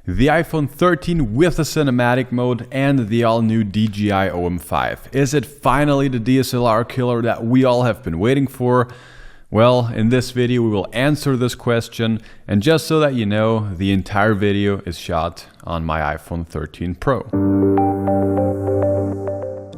The iPhone 13 with a cinematic mode and the all-new DJI OM5. Is it finally the DSLR killer that we all have been waiting for? Well, in this video we will answer this question, and just so that you know, the entire video is shot on my iPhone 13 Pro.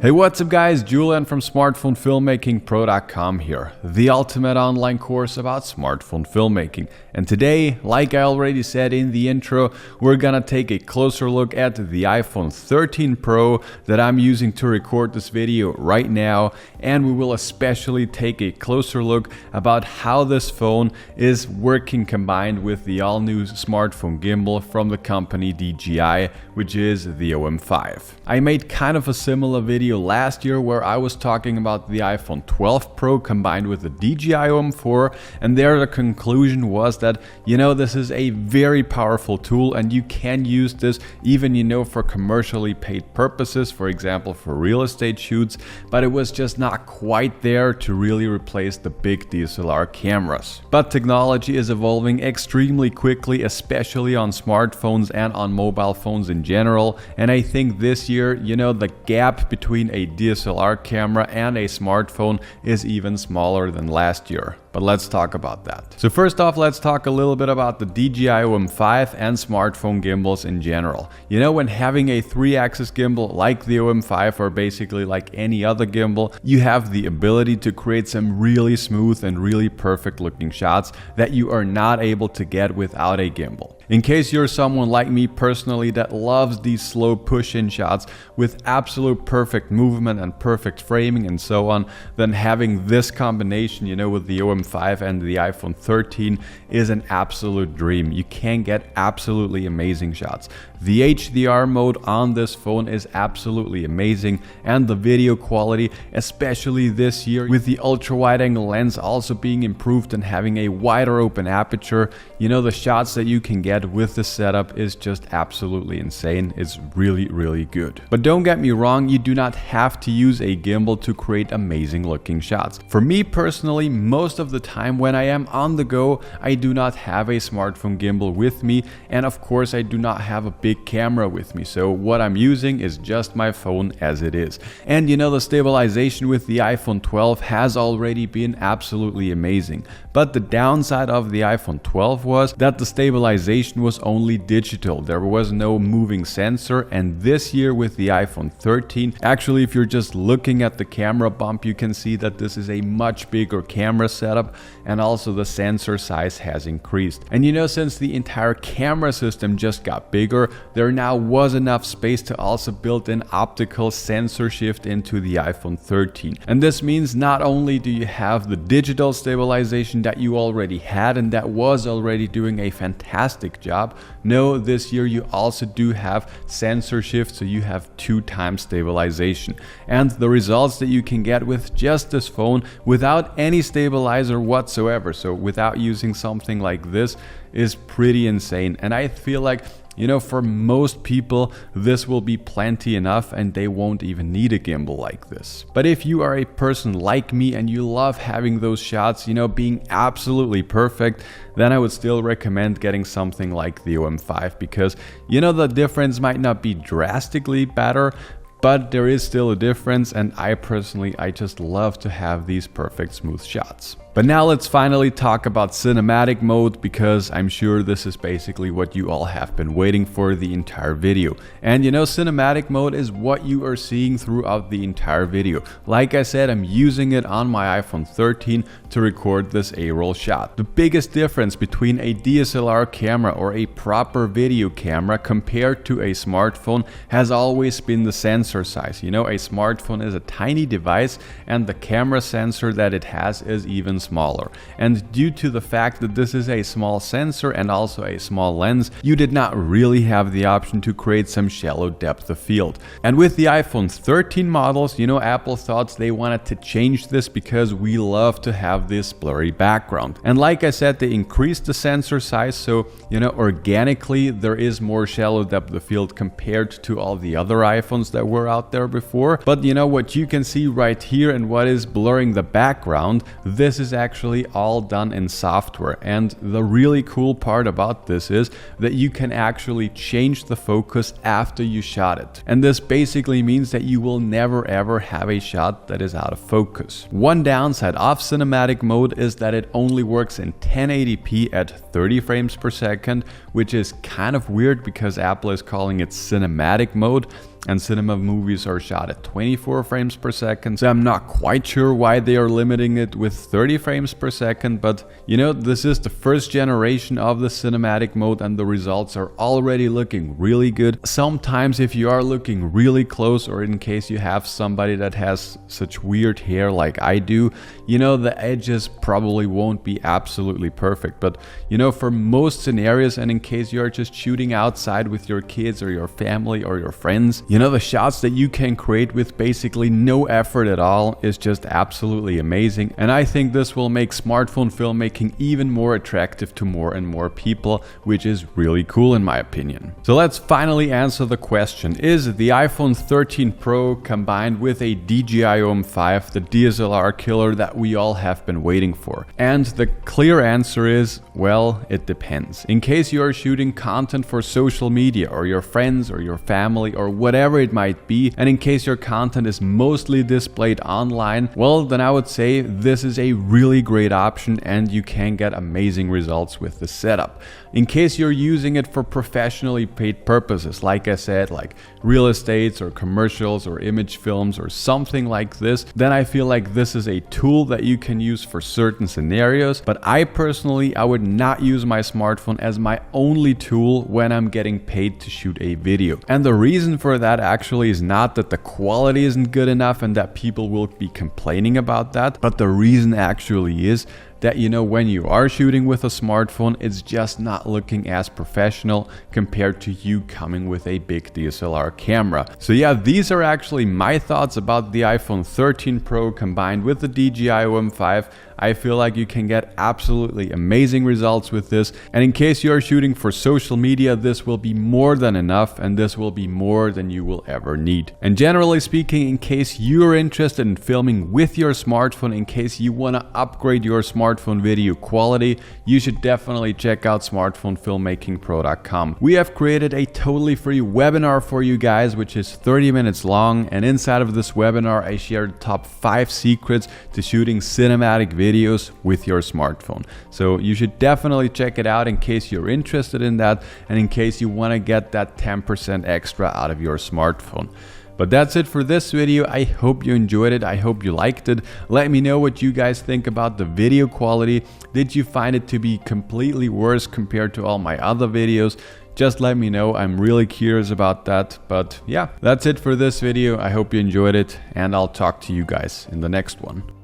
Hey, what's up guys, Julian from smartphonefilmmakingpro.com here, the ultimate online course about smartphone filmmaking. And today, like I already said in the intro, we're gonna take a closer look at the iPhone 13 Pro that I'm using to record this video right now, and we will especially take a closer look about how this phone is working combined with the all-new smartphone gimbal from the company DJI, which is the OM5. I made kind of a similar video last year where I was talking about the iPhone 12 Pro combined with the DJI OM4, and there the conclusion was that, this is a very powerful tool and you can use this even, for commercially paid purposes, for example, for real estate shoots, but it was just not quite there to really replace the big DSLR cameras. But technology is evolving extremely quickly, especially on smartphones and on mobile phones in general, and I think this year, the gap between a DSLR camera and a smartphone is even smaller than last year. But let's talk about that. So first off, let's talk a little bit about the DJI OM5 and smartphone gimbals in general. When having a 3-axis gimbal like the OM5 or basically like any other gimbal, you have the ability to create some really smooth and really perfect looking shots that you are not able to get without a gimbal. In case you're someone like me personally that loves these slow push-in shots with absolute perfect movement and perfect framing and so on, then having this combination, with the OM5 and the iPhone 13 is an absolute dream. You can get absolutely amazing shots. The HDR mode on this phone is absolutely amazing, and the video quality, especially this year with the ultra wide angle lens also being improved and having a wider open aperture, the shots that you can get with the setup is just absolutely insane. It's really, really good. But don't get me wrong, you do not have to use a gimbal to create amazing looking shots. For me personally, most of the time when I am on the go, I do not have a smartphone gimbal with me, and of course I do not have a big camera with me, so what I'm using is just my phone as it is. And the stabilization with the iPhone 12 has already been absolutely amazing, but the downside of the iPhone 12 was that the stabilization was only digital. There was no moving sensor, and this year with the iPhone 13, actually if you're just looking at the camera bump, you can see that this is a much bigger camera setup, and also the sensor size has increased. And since the entire camera system just got bigger, there now was enough space to also build in optical sensor shift into the iPhone 13. And this means not only do you have the digital stabilization that you already had and that was already doing a fantastic job, no, this year you also do have sensor shift, so you have 2x stabilization. And the results that you can get with just this phone without any stabilizer whatsoever, so without using something like this, is pretty insane. And I feel like for most people, this will be plenty enough and they won't even need a gimbal like this. But if you are a person like me and you love having those shots, being absolutely perfect, then I would still recommend getting something like the OM5 because, the difference might not be drastically better, but there is still a difference, and I just love to have these perfect smooth shots. But now let's finally talk about cinematic mode, because I'm sure this is basically what you all have been waiting for the entire video. And cinematic mode is what you are seeing throughout the entire video. Like I said, I'm using it on my iPhone 13 to record this A-roll shot. The biggest difference between a DSLR camera or a proper video camera compared to a smartphone has always been the sensor size. A smartphone is a tiny device and the camera sensor that it has is even smaller. And due to the fact that this is a small sensor and also a small lens, you did not really have the option to create some shallow depth of field. And with the iPhone 13 models, Apple thought they wanted to change this because we love to have this blurry background. And like I said, they increased the sensor size, so organically there is more shallow depth of field compared to all the other iPhones that were out there before. But what you can see right here and what is blurring the background, this is is actually all done in software, and the really cool part about this is that you can actually change the focus after you shot it. And this basically means that you will never ever have a shot that is out of focus. One downside of cinematic mode is that it only works in 1080p at 30 frames per second, which is kind of weird because Apple is calling it cinematic mode, and cinema movies are shot at 24 frames per second, so I'm not quite sure why they are limiting it with 30 frames per second, but you know, this is the first generation of the cinematic mode and the results are already looking really good. Sometimes if you are looking really close, or in case you have somebody that has such weird hair like I do, you know, the edges probably won't be absolutely perfect, but you know, for most scenarios, and in case you are just shooting outside with your kids or your family or your friends, you know, the shots that you can create with basically no effort at all is just absolutely amazing. And I think this will make smartphone filmmaking even more attractive to more and more people, which is really cool in my opinion. So let's finally answer the question, is the iPhone 13 Pro combined with a DJI OM5 the DSLR killer that we all have been waiting for? And the clear answer is, well, it depends. In case you are shooting content for social media or your friends or your family or whatever it might be, and in case your content is mostly displayed online, well, then I would say this is a really great option and you can get amazing results with the setup. In case you're using it for professionally paid purposes, like I said, like real estates or commercials or image films or something like this, then I feel like this is a tool that you can use for certain scenarios. But I personally, I would not use my smartphone as my only tool when I'm getting paid to shoot a video. And the reason for that actually is not that the quality isn't good enough and that people will be complaining about that, but the reason actually is that, you know, when you are shooting with a smartphone, it's just not looking as professional compared to you coming with a big DSLR camera. So yeah, these are actually my thoughts about the iPhone 13 Pro combined with the DJI OM5. I feel like you can get absolutely amazing results with this. And in case you are shooting for social media, this will be more than enough, and this will be more than you will ever need. And generally speaking, in case you're interested in filming with your smartphone, in case you want to upgrade your smartphone video quality, you should definitely check out smartphonefilmmakingpro.com. We have created a totally free webinar for you guys, which is 30 minutes long. And inside of this webinar, I share the top 5 secrets to shooting cinematic videos with your smartphone. So you should definitely check it out in case you're interested in that and in case you want to get that 10% extra out of your smartphone. But that's it for this video. I hope you enjoyed it. I hope you liked it. Let me know what you guys think about the video quality. Did you find it to be completely worse compared to all my other videos? Just let me know. I'm really curious about that. But yeah, that's it for this video. I hope you enjoyed it, and I'll talk to you guys in the next one.